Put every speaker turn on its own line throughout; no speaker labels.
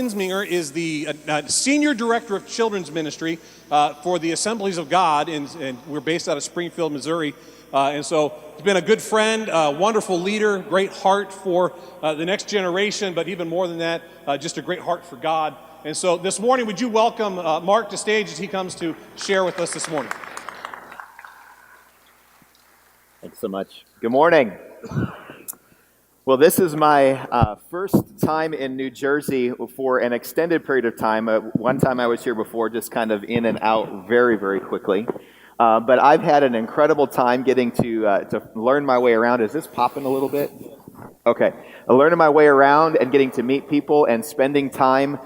Entzminger is the Senior Director of Children's Ministry for the Assemblies of God, and we're based out of Springfield, Missouri. And so he's been a good friend, a wonderful leader, great heart for the next generation, but even more than that, just a great heart for God. And so this morning, would you welcome Mark to stage as he comes to share with us this morning?
Thanks so much. Good morning. Well, this is my first time in New Jersey for an extended period of time. One time I was here before, just kind of in and out very, very quickly. But I've had an incredible time getting to learn my way around. Is this popping a little bit? Okay. Learning my way around and getting to meet people and spending time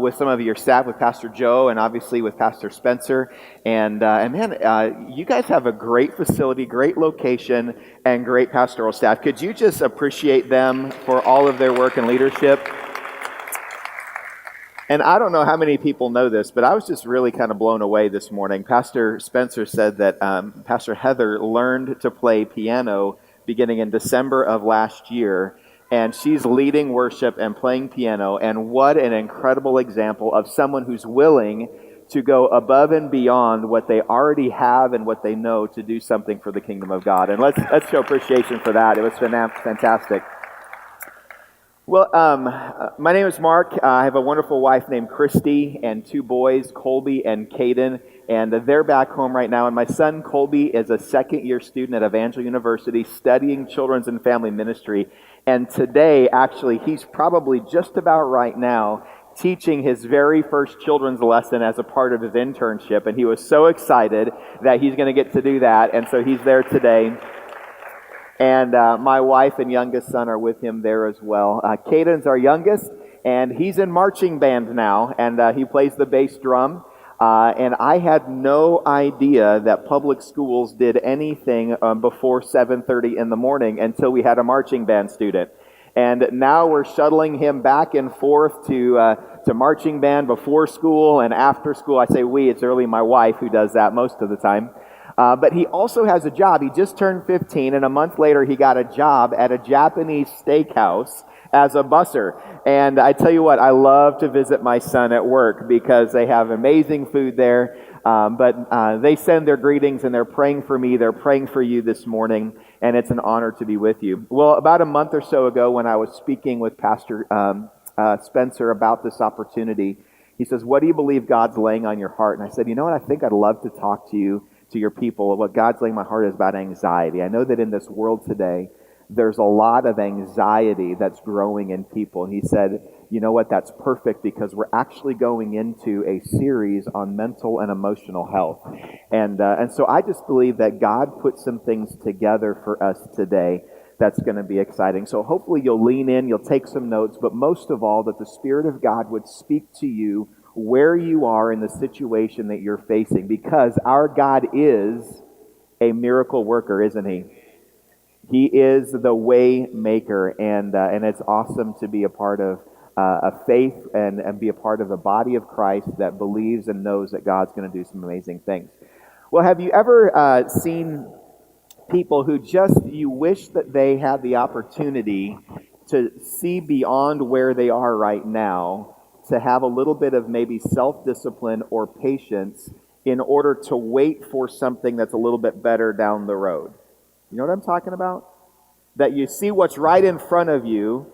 with some of your staff, with Pastor Joe and obviously with Pastor Spencer. And man, you guys have a great facility, great location, and great pastoral staff. Could you just appreciate them for all of their work and leadership? And I don't know how many people know this, but I was just really kind of blown away this morning. Pastor Spencer said that Pastor Heather learned to play piano beginning in December of last year, and she's leading worship and playing piano, and what an incredible example of someone who's willing to go above and beyond what they already have and what they know to do something for the kingdom of God. And let's show appreciation for that. It was fantastic. Well, my name is Mark. I have a wonderful wife named Christy and two boys, Colby and Caden, and they're back home right now. And my son, Colby, is a second-year student at Evangel University studying children's and family ministry. And today, actually, he's probably just about right now teaching his very first children's lesson as a part of his internship. And he was so excited that he's going to get to do that. And so he's there today. And my wife and youngest son are with him there as well. Caden's our youngest, and he's in marching band now, and he plays the bass drum. And I had no idea that public schools did anything before 7:30 in the morning until we had a marching band student. And now we're shuttling him back and forth to marching band before school and after school. I say we, it's really my wife who does that most of the time. But he also has a job. He just turned 15, and a month later he got a job at a Japanese steakhouse as a busser. And I tell you what, I love to visit my son at work because they have amazing food there. But they send their greetings, and they're praying for me. They're praying for you this morning, and it's an honor to be with you. Well, about a month or so ago when I was speaking with Pastor Spencer about this opportunity, he says, "What do you believe God's laying on your heart?" And I said, "You know what, I think I'd love to talk to you, to your people. What God's laying on my heart is about anxiety. I know that in this world today, there's a lot of anxiety that's growing in people." And he said, "You know what, that's perfect because we're actually going into a series on mental and emotional health." And so I just believe that God put some things together for us today that's going to be exciting. So hopefully you'll lean in, you'll take some notes, but most of all, that the Spirit of God would speak to you where you are in the situation that you're facing, because our God is a miracle worker, isn't He? He is the way maker, and it's awesome to be a part of a faith and be a part of the body of Christ that believes and knows that God's going to do some amazing things. Well, have you ever seen people who you wish that they had the opportunity to see beyond where they are right now, to have a little bit of maybe self-discipline or patience in order to wait for something that's a little bit better down the road? You know what I'm talking about? That you see what's right in front of you,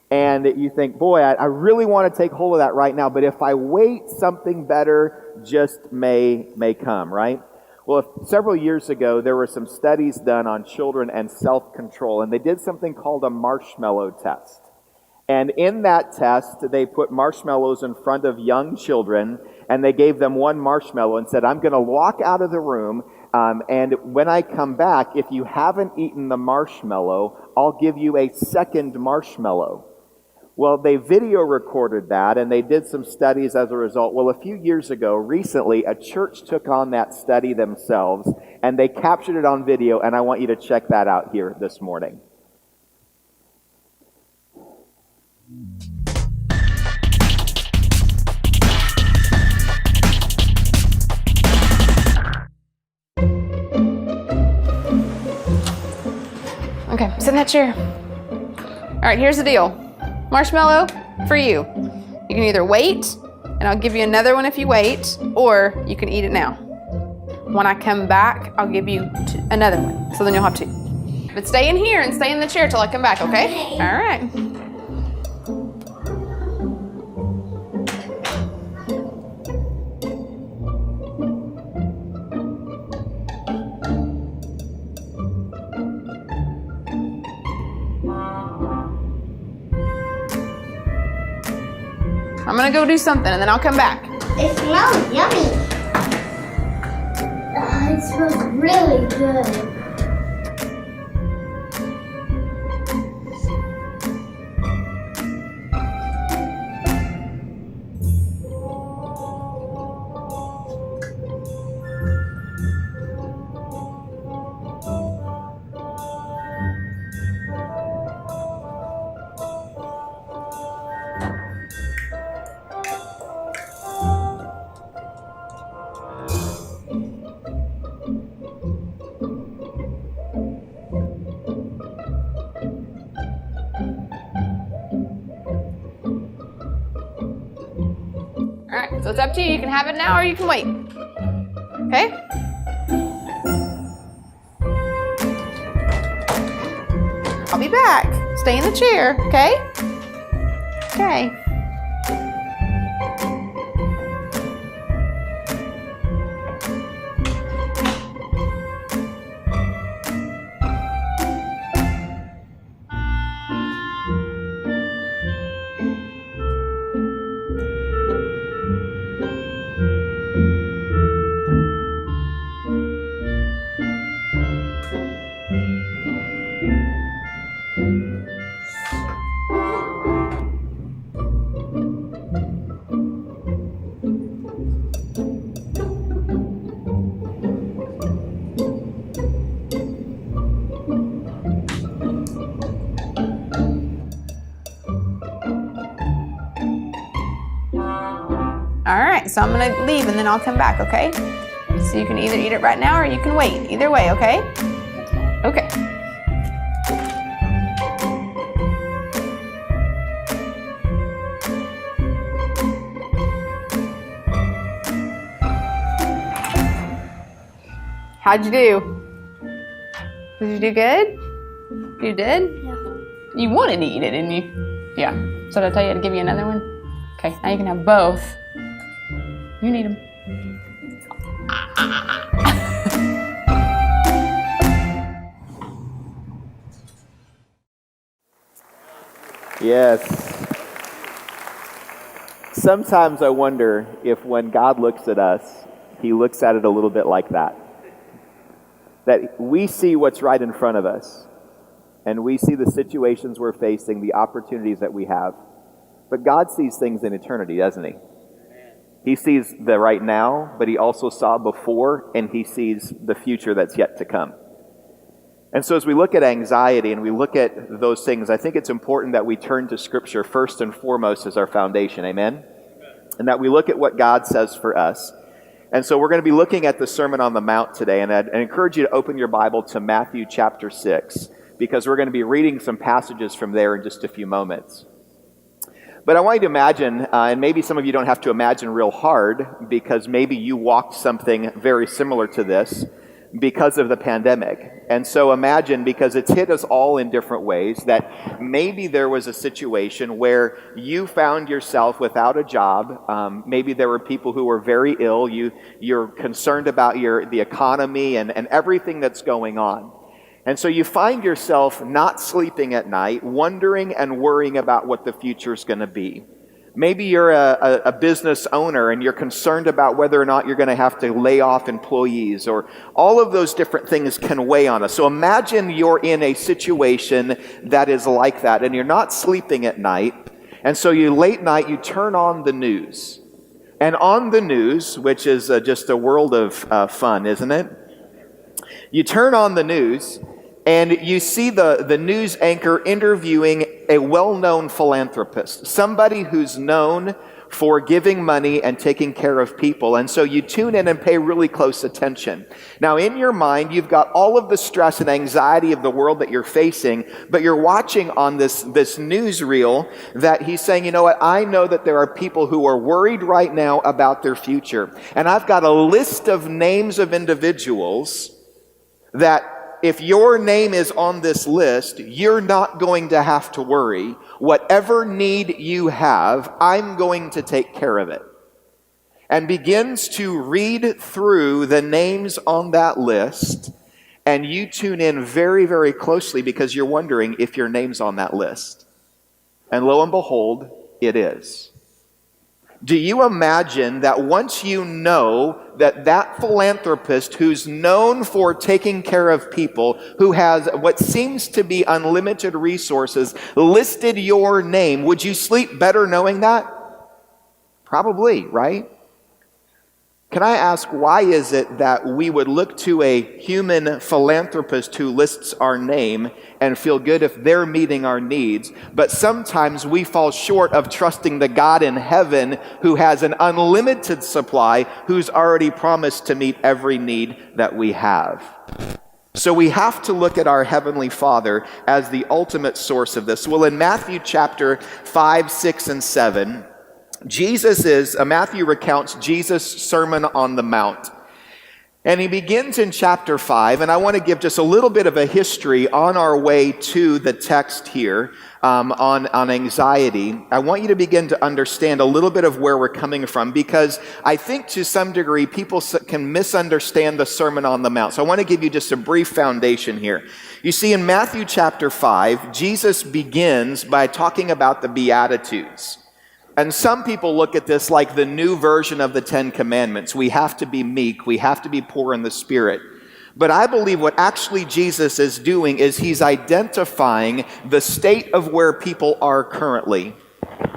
and you think, boy, I really want to take hold of that right now, but if I wait, something better just may come, right? Well, several years ago, there were some studies done on children and self-control, and they did something called a marshmallow test. And in that test, they put marshmallows in front of young children, and they gave them one marshmallow and said, "I'm going to walk out of the room, and when I come back, if you haven't eaten the marshmallow, I'll give you a second marshmallow." Well, they video recorded that, and they did some studies as a result. Well, a few years ago, recently, a church took on that study themselves, and they captured it on video, and I want you to check that out here this morning.
Okay, sit in that chair. All right, here's the deal. Marshmallow, for you. You can either wait, and I'll give you another one if you wait, or you can eat it now. When I come back, I'll give you another one, so then you'll have two. But stay in here and stay in the chair till I come back, okay? All right. I'm gonna go do something and then I'll come back.
It smells yummy. It smells really good.
All right, so it's up to you. You can have it now or you can wait. Okay? I'll be back. Stay in the chair, okay? Okay. All right, so I'm gonna leave and then I'll come back, okay? So you can either eat it right now or you can wait. Either way, okay? Okay. How'd you do? Did you do good? You did?
Yeah.
You wanted to eat it, didn't you? Yeah. So did I tell you to give you another one? Okay, now you can have both. You need them.
Yes. Sometimes I wonder if when God looks at us, he looks at it a little bit like that. That we see what's right in front of us, and we see the situations we're facing, the opportunities that we have. But God sees things in eternity, doesn't he? He sees the right now, but he also saw before, and he sees the future that's yet to come. And so as we look at anxiety and we look at those things, I think it's important that we turn to Scripture first and foremost as our foundation, amen? And that we look at what God says for us. And so we're going to be looking at the Sermon on the Mount today, and I encourage you to open your Bible to Matthew chapter 6, because we're going to be reading some passages from there in just a few moments. But I want you to imagine, and maybe some of you don't have to imagine real hard, because maybe you walked something very similar to this because of the pandemic. And so imagine, because it's hit us all in different ways, that maybe there was a situation where you found yourself without a job. Maybe there were people who were very ill. You're concerned about the economy and everything that's going on. And so you find yourself not sleeping at night, wondering and worrying about what the future is going to be. Maybe you're a business owner and you're concerned about whether or not you're going to have to lay off employees, or all of those different things can weigh on us. So imagine you're in a situation that is like that and you're not sleeping at night. And so late night, you turn on the news. And on the news, which is just a world of fun, isn't it? You turn on the news and you see the news anchor interviewing a well-known philanthropist, somebody who's known for giving money and taking care of people. And so you tune in and pay really close attention. Now, in your mind, you've got all of the stress and anxiety of the world that you're facing, but you're watching on this newsreel that he's saying, you know what, I know that there are people who are worried right now about their future. And I've got a list of names of individuals that if your name is on this list, you're not going to have to worry. Whatever need you have, I'm going to take care of it. And begins to read through the names on that list, and you tune in very, very closely because you're wondering if your name's on that list. And lo and behold, it is. Do you imagine that once you know that philanthropist who's known for taking care of people, who has what seems to be unlimited resources, listed your name, would you sleep better knowing that? Probably, right? Can I ask, why is it that we would look to a human philanthropist who lists our name and feel good if they're meeting our needs, but sometimes we fall short of trusting the God in heaven who has an unlimited supply, who's already promised to meet every need that we have? So we have to look at our Heavenly Father as the ultimate source of this. Well, in Matthew chapter 5, 6, and 7, Matthew recounts Jesus' Sermon on the Mount. And he begins in chapter 5, and I want to give just a little bit of a history on our way to the text here on anxiety. I want you to begin to understand a little bit of where we're coming from, because I think to some degree people can misunderstand the Sermon on the Mount. So I want to give you just a brief foundation here. You see, in Matthew chapter 5, Jesus begins by talking about the Beatitudes. And some people look at this like the new version of the Ten Commandments. We have to be meek. We have to be poor in the spirit. But I believe what actually Jesus is doing is he's identifying the state of where people are currently.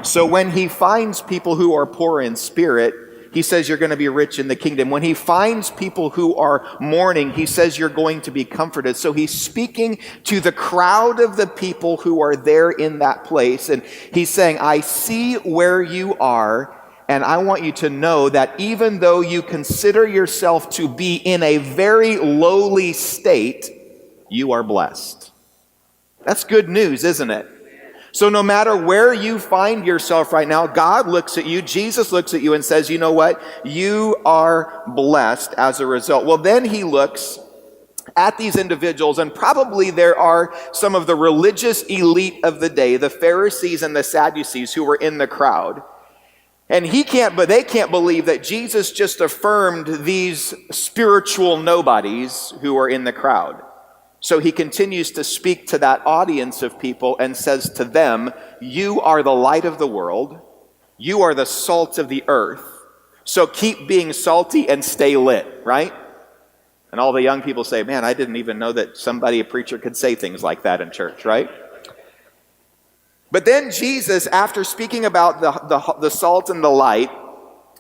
So when he finds people who are poor in spirit, he says you're going to be rich in the kingdom. When he finds people who are mourning, he says you're going to be comforted. So he's speaking to the crowd of the people who are there in that place. And he's saying, I see where you are, and I want you to know that even though you consider yourself to be in a very lowly state, you are blessed. That's good news, isn't it? So no matter where you find yourself right now, God looks at you, Jesus looks at you and says, you know what? You are blessed as a result. Well, then he looks at these individuals, and probably there are some of the religious elite of the day, the Pharisees and the Sadducees, who were in the crowd. And they can't believe that Jesus just affirmed these spiritual nobodies who are in the crowd. So he continues to speak to that audience of people and says to them, you are the light of the world. You are the salt of the earth. So keep being salty and stay lit, right? And all the young people say, man, I didn't even know that a preacher could say things like that in church, right? But then Jesus, after speaking about the salt and the light,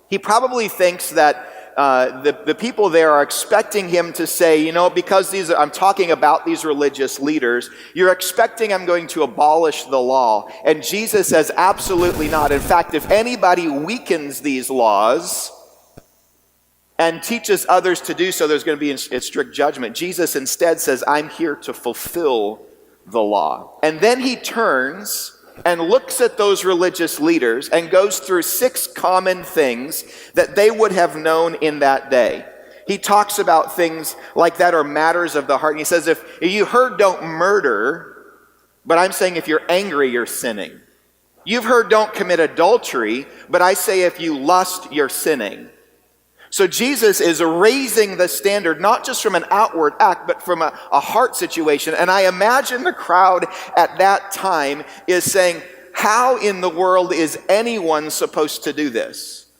he probably thinks that the people there are expecting him to say, because I'm talking about these religious leaders, you're expecting I'm going to abolish the law. And Jesus says, absolutely not. In fact, if anybody weakens these laws and teaches others to do so, there's going to be a strict judgment. Jesus instead says, I'm here to fulfill the law. And then he turns and looks at those religious leaders and goes through 6 common things that they would have known in that day. He talks about things like that are matters of the heart. And he says, if you heard don't murder, but I'm saying if you're angry, you're sinning. You've heard don't commit adultery, but I say if you lust, you're sinning. So Jesus is raising the standard, not just from an outward act, but from a heart situation. And I imagine the crowd at that time is saying, how in the world is anyone supposed to do this?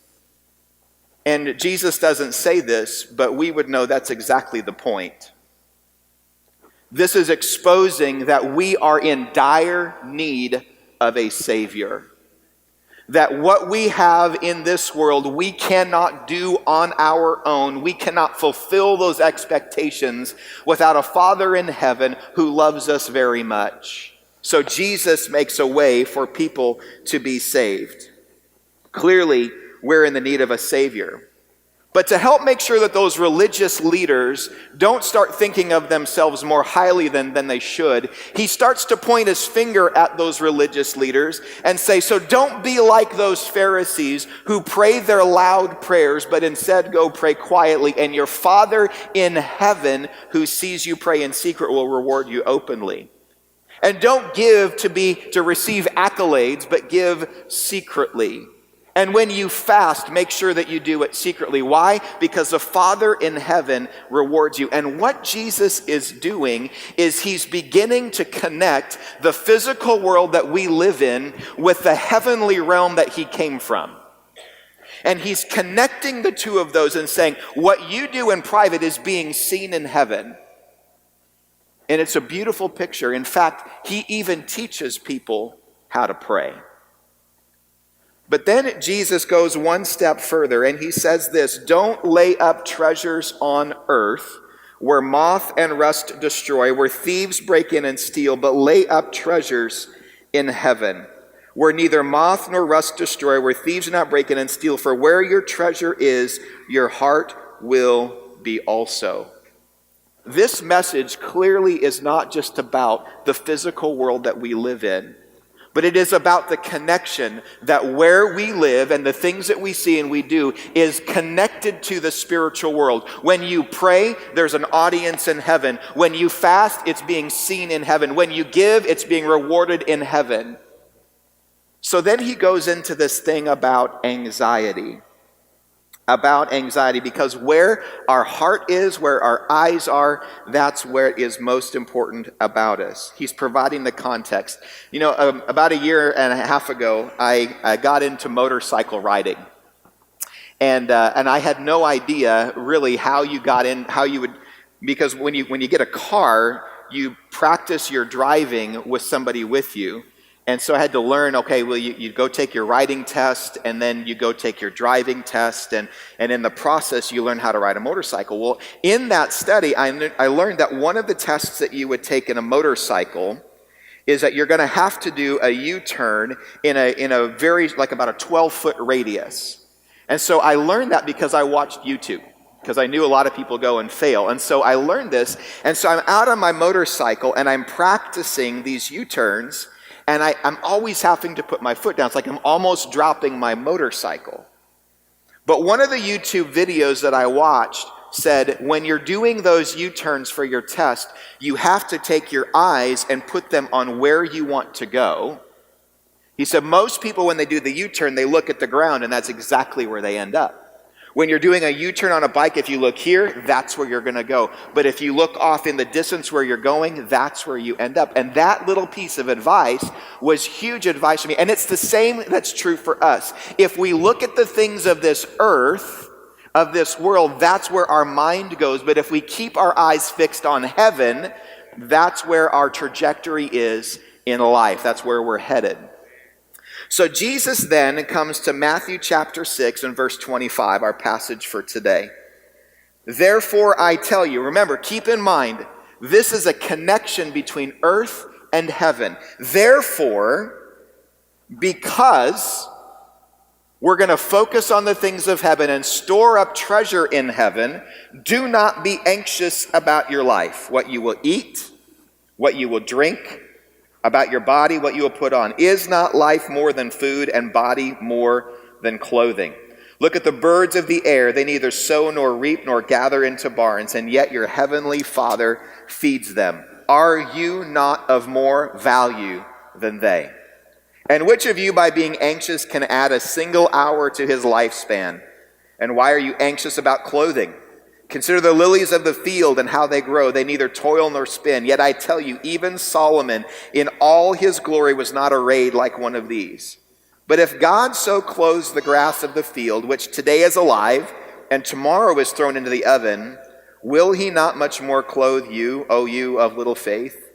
And Jesus doesn't say this, but we would know that's exactly the point. This is exposing that we are in dire need of a Savior. That what we have in this world, we cannot do on our own. We cannot fulfill those expectations without a Father in heaven who loves us very much. So Jesus makes a way for people to be saved. Clearly, we're in the need of a Savior. But to help make sure that those religious leaders don't start thinking of themselves more highly than they should, he starts to point his finger at those religious leaders and say, so don't be like those Pharisees who pray their loud prayers, but instead go pray quietly, and your Father in heaven who sees you pray in secret will reward you openly. And don't give to receive accolades, but give secretly. And when you fast, make sure that you do it secretly. Why? Because the Father in heaven rewards you. And what Jesus is doing is he's beginning to connect the physical world that we live in with the heavenly realm that he came from. And he's connecting the two of those and saying, what you do in private is being seen in heaven. And it's a beautiful picture. In fact, he even teaches people how to pray. But then Jesus goes one step further and he says this, don't lay up treasures on earth where moth and rust destroy, where thieves break in and steal, but lay up treasures in heaven, where neither moth nor rust destroy, where thieves do not break in and steal. For where your treasure is, your heart will be also. This message clearly is not just about the physical world that we live in, but it is about the connection that where we live and the things that we see and we do is connected to the spiritual world. When you pray, there's an audience in heaven. When you fast, it's being seen in heaven. When you give, it's being rewarded in heaven. So then he goes into this thing about anxiety. Because where our heart is, where our eyes are, that's where it is most important about us. He's providing the context. You know, about a year and a half ago, I got into motorcycle riding. And I had no idea really how you got in, how you would, because when you get a car, you practice your driving with somebody with you. And so I had to learn, okay, well, you go take your riding test, and then you go take your driving test, and in the process, you learn how to ride a motorcycle. Well, in that study, I learned that one of the tests that you would take in a motorcycle is that you're going to have to do a U-turn in a very, like about a 12-foot radius. And so I learned that because I watched YouTube, because I knew a lot of people go and fail. And so I learned this, and so I'm out on my motorcycle, and I'm practicing these U-turns, and I'm always having to put my foot down. It's like I'm almost dropping my motorcycle. But one of the YouTube videos that I watched said, when you're doing those U-turns for your test, you have to take your eyes and put them on where you want to go. He said, most people, when they do the U-turn, they look at the ground, and that's exactly where they end up. When you're doing a U-turn on a bike, if you look here, that's where you're going to go. But if you look off in the distance where you're going, that's where you end up. And that little piece of advice was huge advice for me. And it's the same that's true for us. If we look at the things of this earth, of this world, that's where our mind goes. But if we keep our eyes fixed on heaven, that's where our trajectory is in life. That's where we're headed. So Jesus then comes to Matthew chapter 6 and verse 25, our passage for today. Therefore I tell you, remember, keep in mind, this is a connection between earth and heaven. Therefore, because we're going to focus on the things of heaven and store up treasure in heaven, do not be anxious about your life, what you will eat, what you will drink, about your body, what you will put on. Is not life more than food, and body more than clothing? Look at the birds of the air. They neither sow nor reap nor gather into barns, and yet your heavenly Father feeds them. Are you not of more value than they? And which of you, by being anxious, can add a single hour to his lifespan? And why are you anxious about clothing? Consider the lilies of the field and how they grow. They neither toil nor spin. Yet I tell you, even Solomon in all his glory was not arrayed like one of these. But if God so clothes the grass of the field, which today is alive and tomorrow is thrown into the oven, will he not much more clothe you, O you of little faith?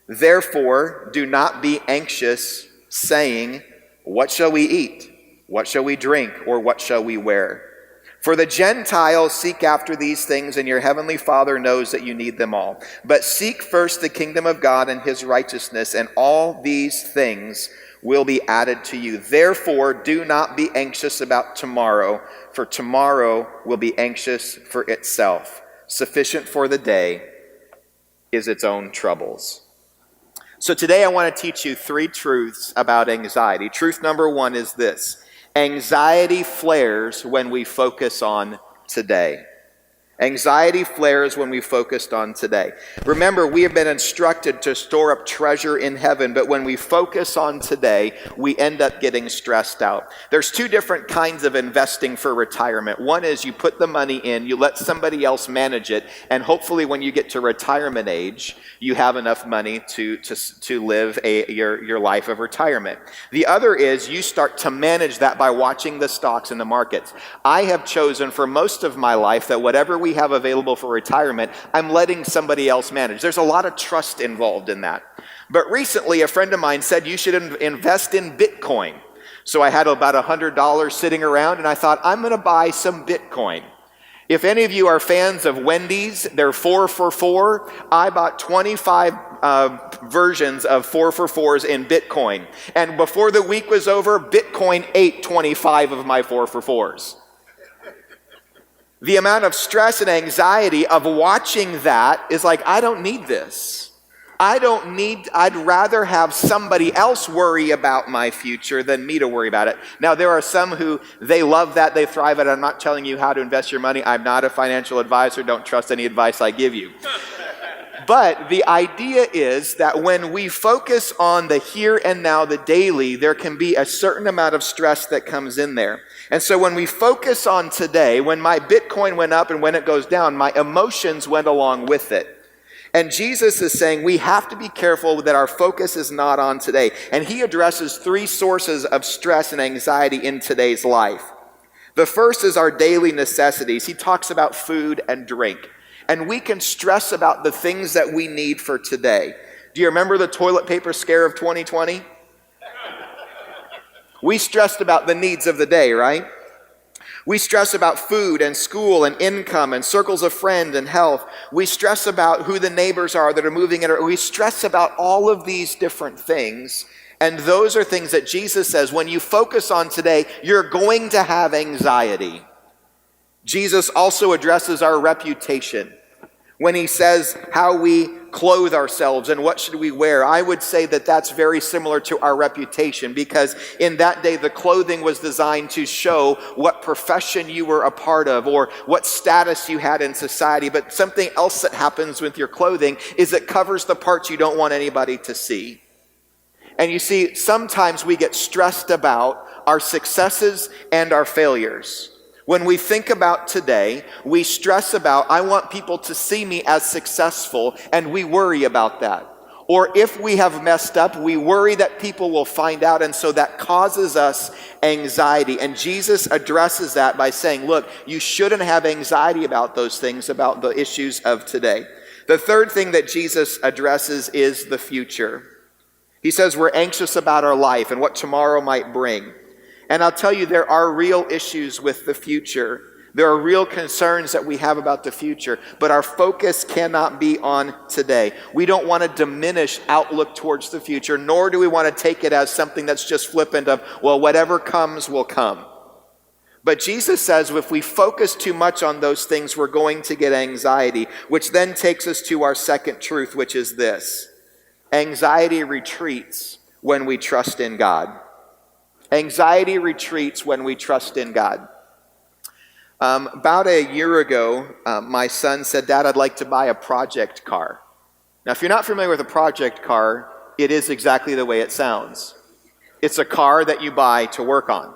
Therefore, do not be anxious, saying, what shall we eat? What shall we drink? Or what shall we wear? For the Gentiles seek after these things, and your heavenly Father knows that you need them all. But seek first the kingdom of God and his righteousness, and all these things will be added to you. Therefore, do not be anxious about tomorrow, for tomorrow will be anxious for itself. Sufficient for the day is its own troubles. So today I want to teach you 3 truths about anxiety. Truth number 1 is this: anxiety flares when we focus on today. Anxiety flares when we focused on today. Remember, we have been instructed to store up treasure in heaven, but when we focus on today, we end up getting stressed out. There's 2 different kinds of investing for retirement. One is you put the money in, you let somebody else manage it, and hopefully when you get to retirement age, you have enough money to live your life of retirement. The other is you start to manage that by watching the stocks and the markets. I have chosen for most of my life that whatever we have available for retirement, I'm letting somebody else manage. There's a lot of trust involved in that. But recently, a friend of mine said you should invest in Bitcoin. So I had about $100 sitting around, and I thought, I'm going to buy some Bitcoin. If any of you are fans of Wendy's, they're 4 for 4. I bought 25 versions of 4 for 4s in Bitcoin. And before the week was over, Bitcoin ate 25 of my 4 for 4s. The amount of stress and anxiety of watching that is like, I don't need this. I'd rather have somebody else worry about my future than me to worry about it. Now, there are some who, they love that, they thrive at it. I'm not telling you how to invest your money. I'm not a financial advisor. Don't trust any advice I give you. But the idea is that when we focus on the here and now, the daily, there can be a certain amount of stress that comes in there. And so when we focus on today, when my Bitcoin went up and when it goes down, my emotions went along with it. And Jesus is saying we have to be careful that our focus is not on today. And he addresses 3 sources of stress and anxiety in today's life. The first is our daily necessities. He talks about food and drink. And we can stress about the things that we need for today. Do you remember the toilet paper scare of 2020? We stressed about the needs of the day, right? We stress about food and school and income and circles of friends and health. We stress about who the neighbors are that are moving in. We stress about all of these different things. And those are things that Jesus says, when you focus on today, you're going to have anxiety. Jesus also addresses our reputation. When he says how we clothe ourselves and what should we wear, I would say that that's very similar to our reputation, because in that day the clothing was designed to show what profession you were a part of or what status you had in society. But something else that happens with your clothing is it covers the parts you don't want anybody to see. And you see, sometimes we get stressed about our successes and our failures. When we think about today, we stress about, I want people to see me as successful, and we worry about that. Or if we have messed up, we worry that people will find out, and so that causes us anxiety. And Jesus addresses that by saying, look, you shouldn't have anxiety about those things, about the issues of today. The third thing that Jesus addresses is the future. He says we're anxious about our life and what tomorrow might bring. And I'll tell you, there are real issues with the future. There are real concerns that we have about the future, but our focus cannot be on today. We don't want to diminish outlook towards the future, nor do we want to take it as something that's just flippant of, well, whatever comes will come. But Jesus says if we focus too much on those things, we're going to get anxiety, which then takes us to our second truth, which is this: anxiety retreats when we trust in God. Anxiety retreats when we trust in God. About a year ago, my son said, Dad, I'd like to buy a project car. Now, if you're not familiar with a project car, it is exactly the way it sounds. It's a car that you buy to work on.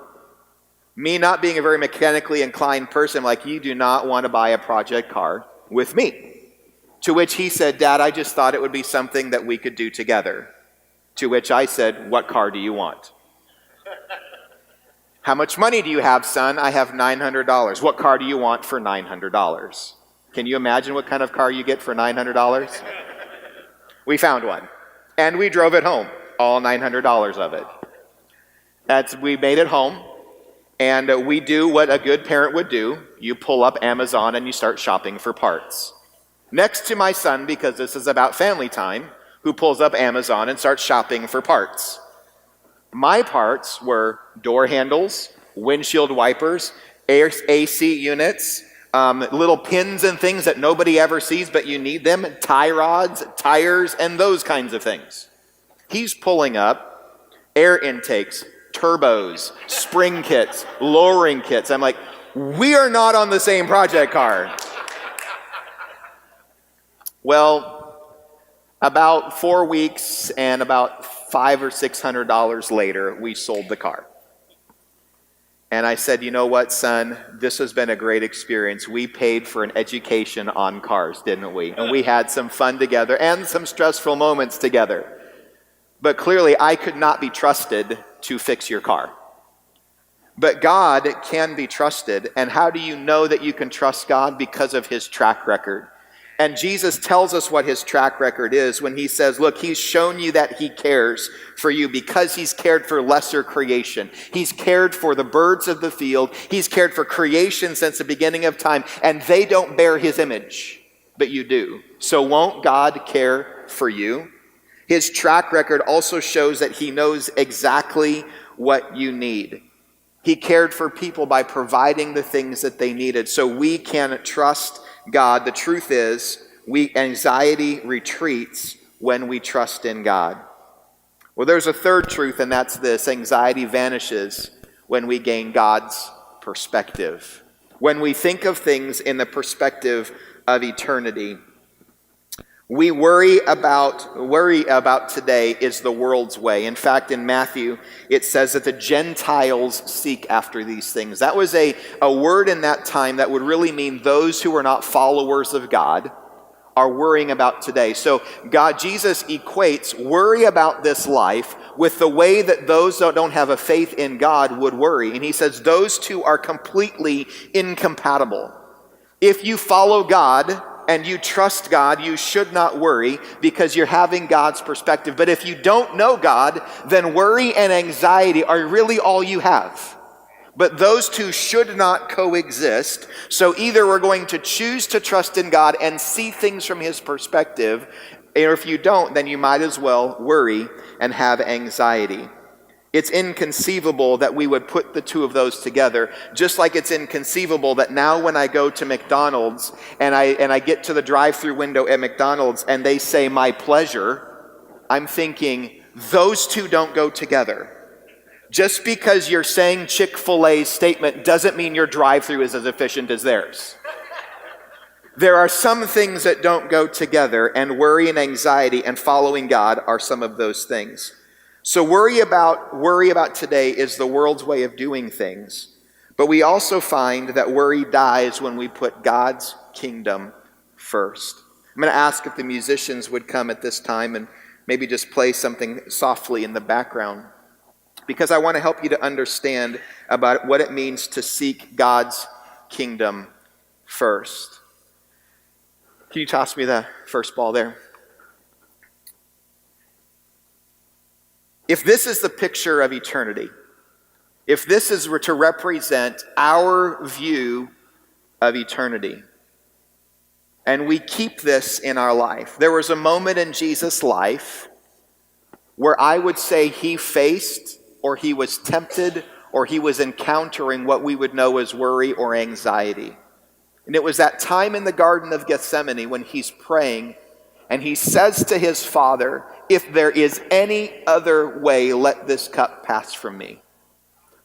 Me not being a very mechanically inclined person, I'm like, you do not want to buy a project car with me. To which he said, Dad, I just thought it would be something that we could do together. To which I said, what car do you want? How much money do you have, son? I have $900. What car do you want for $900? Can you imagine what kind of car you get for $900? We found one. And we drove it home, all $900 of it. We made it home, and we do what a good parent would do. You pull up Amazon and you start shopping for parts. Next to my son, because this is about family time, who pulls up Amazon and starts shopping for parts. My parts were door handles, windshield wipers, AC units, little pins and things that nobody ever sees, but you need them, tie rods, tires, and those kinds of things. He's pulling up air intakes, turbos, spring kits, lowering kits. I'm like, we are not on the same project car. Well, about 4 weeks and about $500 or $600 later, we sold the car. And I said, you know what, son, this has been a great experience. We paid for an education on cars, didn't we? And we had some fun together and some stressful moments together. But clearly, I could not be trusted to fix your car. But God can be trusted. And how do you know that you can trust God? Because of his track record. And Jesus tells us what his track record is when he says, look, he's shown you that he cares for you because he's cared for lesser creation. He's cared for the birds of the field. He's cared for creation since the beginning of time, and they don't bear his image, but you do. So won't God care for you? His track record also shows that he knows exactly what you need. He cared for people by providing the things that they needed. So we can trust God. The truth is, anxiety retreats when we trust in God. Well, there's a third truth, and that's this: anxiety vanishes when we gain God's perspective. When we think of things in the perspective of eternity. We worry about today is the world's way. In fact, in Matthew, it says that the Gentiles seek after these things. That was a word in that time that would really mean those who are not followers of God are worrying about today. So Jesus equates worry about this life with the way that those that don't have a faith in God would worry. And he says those two are completely incompatible. If you follow God and you trust God, you should not worry because you're having God's perspective. But if you don't know God, then worry and anxiety are really all you have. But those two should not coexist. So either we're going to choose to trust in God and see things from his perspective, or if you don't, then you might as well worry and have anxiety. It's inconceivable that we would put the two of those together, just like it's inconceivable that now when I go to McDonald's and I get to the drive-through window at McDonald's and they say my pleasure, I'm thinking those two don't go together. Just because you're saying Chick-fil-A's statement doesn't mean your drive-through is as efficient as theirs. There are some things that don't go together, and worry and anxiety and following God are some of those things. So worry about today is the world's way of doing things. But we also find that worry dies when we put God's kingdom first. I'm going to ask if the musicians would come at this time and maybe just play something softly in the background, because I want to help you to understand about what it means to seek God's kingdom first. Can you toss me the first ball there? If this is the picture of eternity, if this is to represent our view of eternity, and we keep this in our life, there was a moment in Jesus' life where I would say he faced, or he was tempted, or he was encountering what we would know as worry or anxiety. And it was that time in the Garden of Gethsemane when he's praying, and he says to his Father, if there is any other way, let this cup pass from me.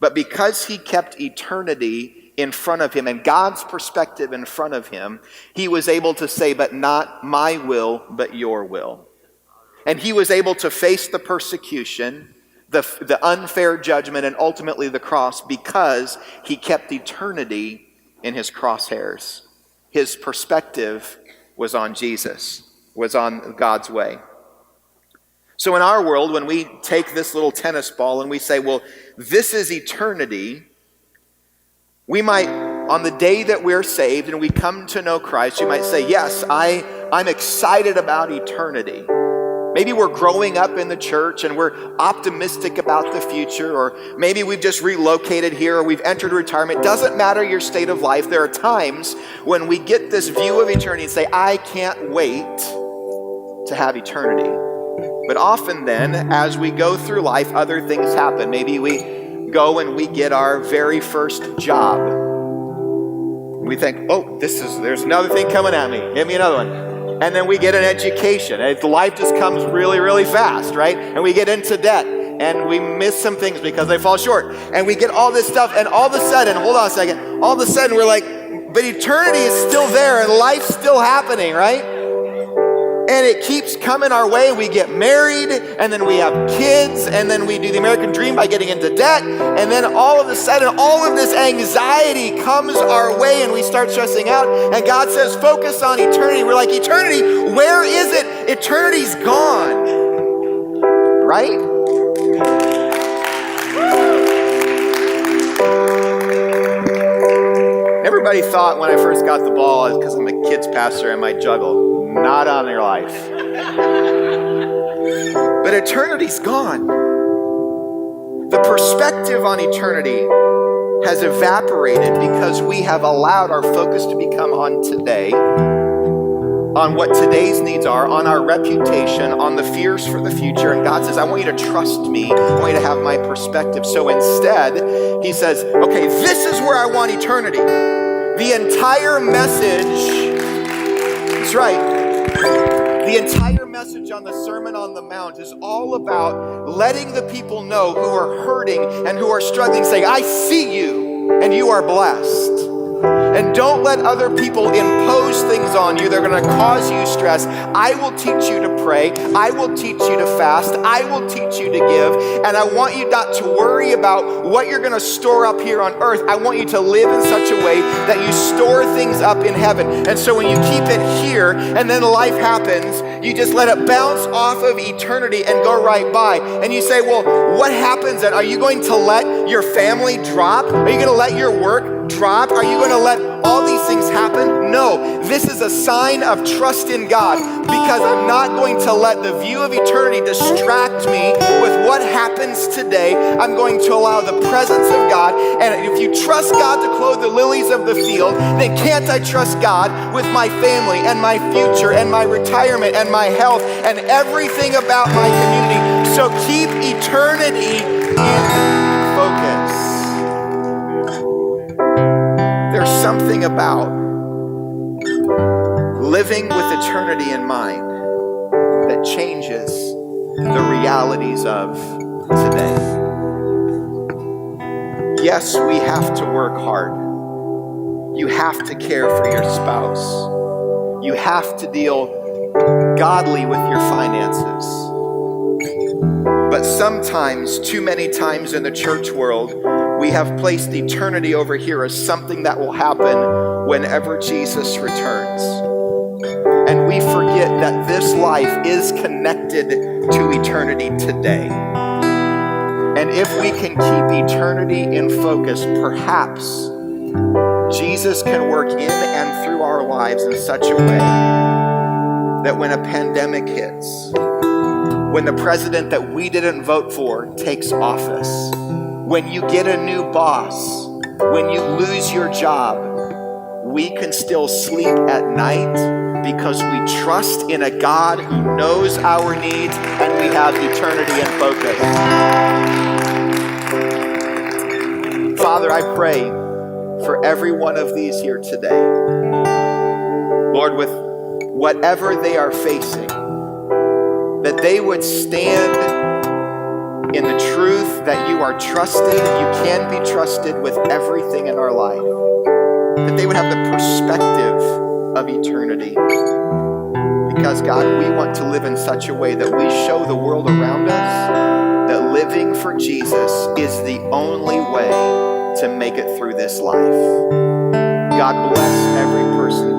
But because he kept eternity in front of him and God's perspective in front of him, he was able to say, but not my will, but your will. And he was able to face the persecution, the unfair judgment, and ultimately the cross because he kept eternity in his crosshairs. His perspective was on Jesus, was on God's way. So in our world, when we take this little tennis ball and we say, well, this is eternity, we might, on the day that we're saved and we come to know Christ, you might say, yes, I'm excited about eternity. Maybe we're growing up in the church and we're optimistic about the future, or maybe we've just relocated here or we've entered retirement. It doesn't matter your state of life. There are times when we get this view of eternity and say, I can't wait to have eternity. But often then, as we go through life, other things happen. Maybe we go and we get our very first job. We think, oh, there's another thing coming at me. Give me another one. And then we get an education. And life just comes really, really fast, right? And we get into debt. And we miss some things because they fall short. And we get all this stuff. And all of a sudden, hold on a second. All of a sudden, we're like, but eternity is still there and life's still happening, right? And it keeps coming our way. We get married, and then we have kids, and then we do the American dream by getting into debt. And then all of a sudden, all of this anxiety comes our way, and we start stressing out. And God says, focus on eternity. We're like, eternity, where is it? Eternity's gone. Right? Everybody thought when I first got the ball, because I'm a kids pastor, I might juggle. Not on your life. But eternity's gone. The perspective on eternity has evaporated because we have allowed our focus to become on today, on what today's needs are, on our reputation, on the fears for the future. And God says, I want you to trust me. I want you to have my perspective. So instead, he says, okay, this is where I want eternity. The entire message, that's right, the entire message on the Sermon on the Mount is all about letting the people know who are hurting and who are struggling, saying, I see you and you are blessed. And don't let other people impose things on you. They're going to cause you stress. I will teach you to pray. I will teach you to fast. I will teach you to give. And I want you not to worry about what you're going to store up here on earth. I want you to live in such a way that you store things up in heaven. And so when you keep it here and then life happens, you just let it bounce off of eternity and go right by. And you say, well, what happens then? Are you going to let your family drop? Are you going to let your work drop? Are you going to let all these things happen? No, this is a sign of trust in God, because I'm not going to let the view of eternity distract me with what happens today. I'm going to allow the presence of God. And if you trust God to clothe the lilies of the field, then can't I trust God with my family and my future and my retirement and my health and everything about my community? So keep eternity in focus. There's something about living with eternity in mind that changes the realities of today. Yes, we have to work hard. You have to care for your spouse. You have to deal godly with your finances. But sometimes, too many times in the church world, we have placed eternity over here as something that will happen whenever Jesus returns. And we forget that this life is connected to eternity today. And if we can keep eternity in focus, perhaps Jesus can work in and through our lives in such a way that when a pandemic hits, when the president that we didn't vote for takes office, when you get a new boss, when you lose your job, we can still sleep at night because we trust in a God who knows our needs and we have eternity in focus. Father, I pray for every one of these here today. Lord, with whatever they are facing, that they would stand in the truth that you are trusted, you can be trusted with everything in our life. That they would have the perspective of eternity. Because God, we want to live in such a way that we show the world around us that living for Jesus is the only way to make it through this life. God bless every person